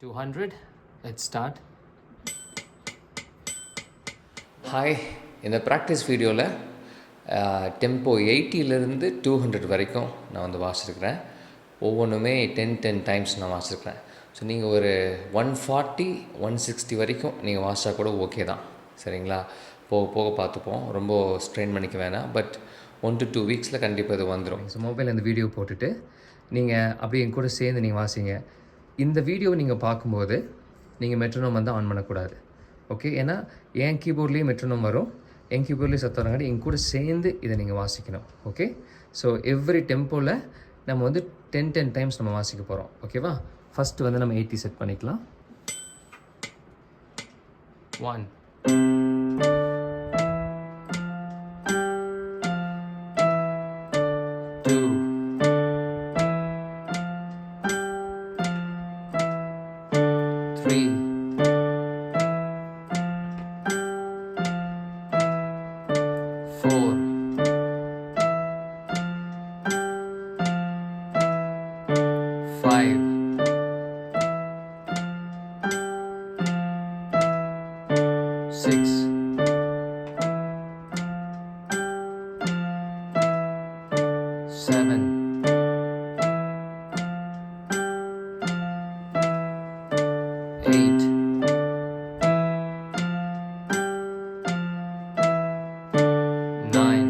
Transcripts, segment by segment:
200. Let's start. Hi, இந்த practice வீடியோவில் tempo 80லேருந்து 200 வரைக்கும் நான் வந்து வாசிச்சிருக்கிறேன். ஒவ்வொன்றுமே 10 டைம்ஸ் நான் வாசிச்சிருக்கிறேன். ஸோ நீங்கள் ஒரு 140 160 வரைக்கும் நீங்கள் வாசித்தா கூட ஓகே தான், சரிங்களா? போக போக பார்த்துப்போம், ரொம்ப ஸ்ட்ரெயின் பண்ணிக்க வேணாம். பட் 1 to 2 வீக்ஸில் கண்டிப்பாக இது வந்துடும். ஸோ மொபைலில் இந்த வீடியோ போட்டுட்டு நீங்கள் அப்படியே என் கூட சேர்ந்து நீங்கள் வாசிங்க. இந்த வீடியோவை நீங்கள் பார்க்கும்போது நீங்கள் மெட்ரோனோம் வந்து ஆன் பண்ணக்கூடாது, ஓகே? ஏன்னா என் கீபோர்ட்லேயும் மெட்ரோனோம் வரும், என் கீபோர்ட்லேயும் சத்தம் வரங்காட்டி என் கூட சேர்ந்து இதை நீங்கள் வாசிக்கணும், ஓகே? ஸோ எவ்ரி டெம்போவில் நம்ம வந்து 10 டைம்ஸ் நம்ம வாசிக்க போகிறோம், ஓகேவா? ஃபஸ்ட்டு வந்து நம்ம 80 செட் பண்ணிக்கலாம். 1 2 3 4 5 6 7 8 9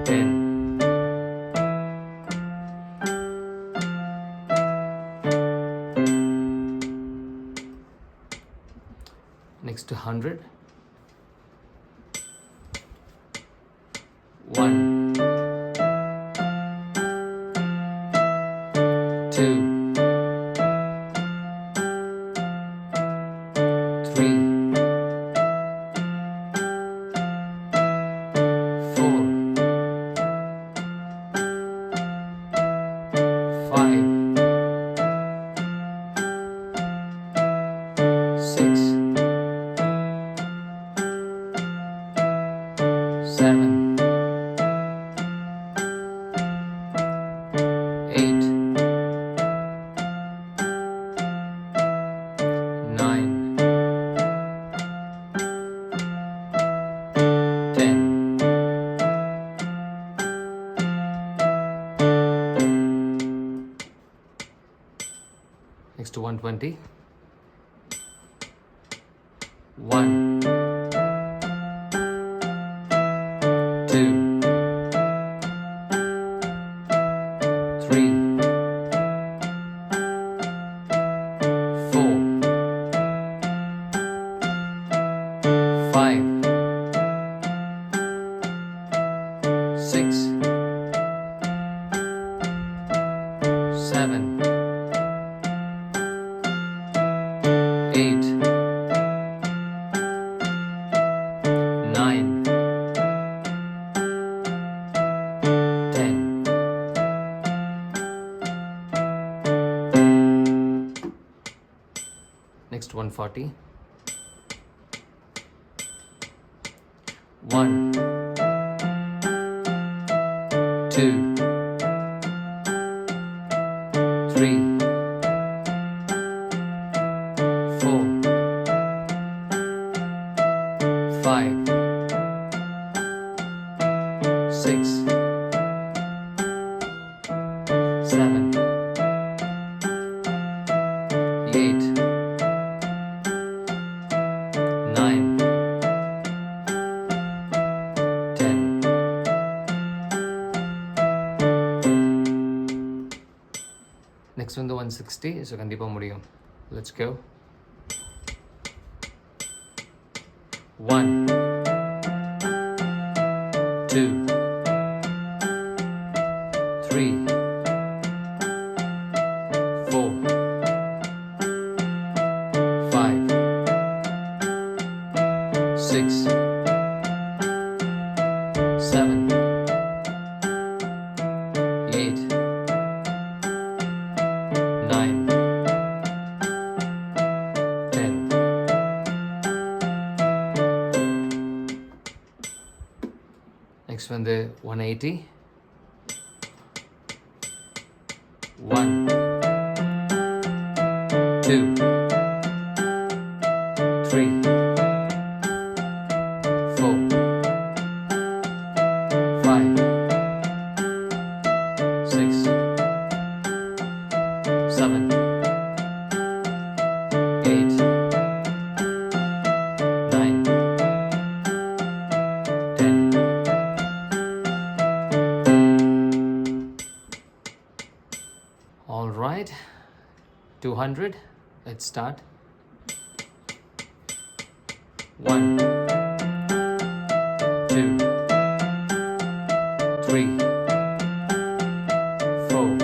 10 Next to 100. 1 2 3 4 5 6 7 8 9 10 Next to 120. 1 2 3 4 5 6 7 8 9 10 Next 140. 1 2 3 4 5 6 7 8 9 10 Next வந்து 160. ஸோ கண்டிப்பாக முடியும். Let's go. 1 2 3 4 5 6 7 8 9 10 Next வந்து 180. 1, 2, 3, 4, 5, 6, 7, 8, 9, 10. All right, 200. Let's start. 1, 2, 3, 4,